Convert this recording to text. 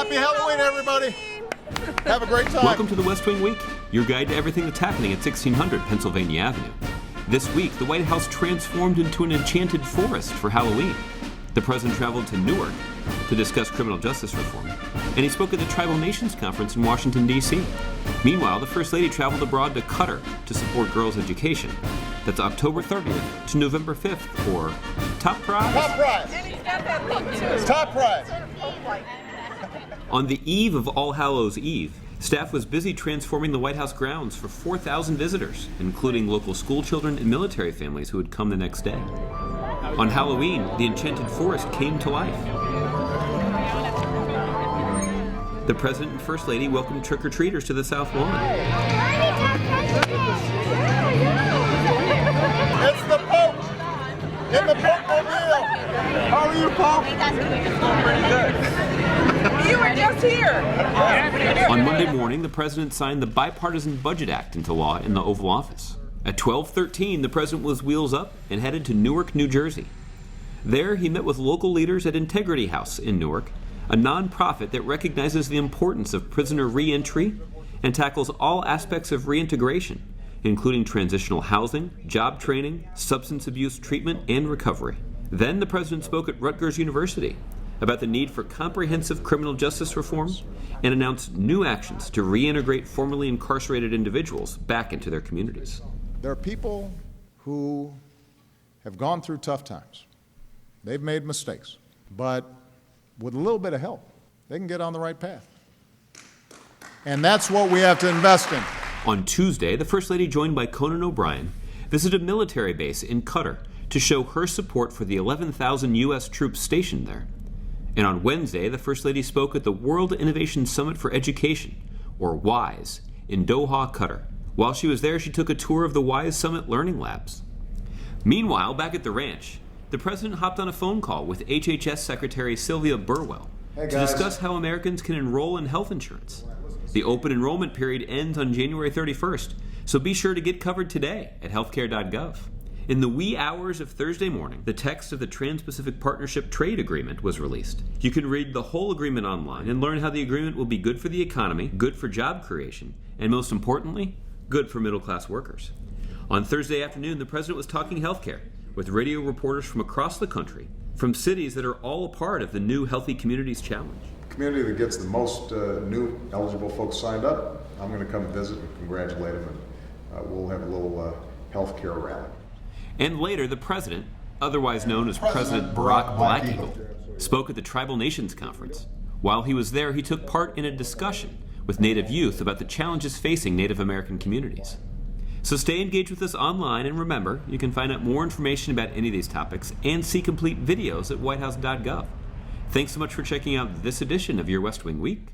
Happy Halloween, everybody. Have a great time. Welcome to the West Wing Week, your guide to everything that's happening at 1600 Pennsylvania Avenue. This week, the White House transformed into an enchanted forest for Halloween. The president traveled to Newark to discuss criminal justice reform, and he spoke at the Tribal Nations Conference in Washington, D.C. Meanwhile, the First Lady traveled abroad to Qatar to support girls' education. That's October 30th to November 5th for Top Prize. Top prize. Top prize. On the eve of All Hallows Eve, staff was busy transforming the White House grounds for 4,000 visitors, including local school children and military families who would come the next day. On Halloween, the Enchanted Forest came to life. The President and First Lady welcomed trick-or-treaters to the South Lawn. It's the Pope in the Pope-mobile. How are you, Pope? Pretty good. You were just here. On Monday morning, the President signed the Bipartisan Budget Act into law in the Oval Office. At 12:13, the President was wheels up and headed to Newark, New Jersey. There, he met with local leaders at Integrity House in Newark, a nonprofit that recognizes the importance of prisoner reentry and tackles all aspects of reintegration, including transitional housing, job training, substance abuse treatment, and recovery. Then the President spoke at Rutgers University about the need for comprehensive criminal justice reform and announced new actions to reintegrate formerly incarcerated individuals back into their communities. There are people who have gone through tough times. They've made mistakes, but with a little bit of help, they can get on the right path. And that's what we have to invest in. On Tuesday, the First Lady, joined by Conan O'Brien, visited a military base in Qatar to show her support for the 11,000 U.S. troops stationed there. And on Wednesday, the First Lady spoke at the World Innovation Summit for Education, or WISE, in Doha, Qatar. While she was there, she took a tour of the WISE Summit Learning Labs. Meanwhile, back at the ranch, the President hopped on a phone call with HHS Secretary Sylvia Burwell to discuss how Americans can enroll in health insurance. The open enrollment period ends on January 31st, so be sure to get covered today at healthcare.gov. In the wee hours of Thursday morning, the text of the Trans-Pacific Partnership Trade Agreement was released. You can read the whole agreement online and learn how the agreement will be good for the economy, good for job creation, and most importantly, good for middle-class workers. On Thursday afternoon, the President was talking healthcare with radio reporters from across the country, from cities that are all a part of the new Healthy Communities Challenge. Community that gets the most new eligible folks signed up, I'm going to come visit and congratulate them, and we'll have a little healthcare rally. And later, the President, otherwise known as President Barack Black Eagle, spoke at the Tribal Nations Conference. While he was there, he took part in a discussion with Native youth about the challenges facing Native American communities. So stay engaged with us online, and remember, you can find out more information about any of these topics and see complete videos at whitehouse.gov. Thanks so much for checking out this edition of Your West Wing Week.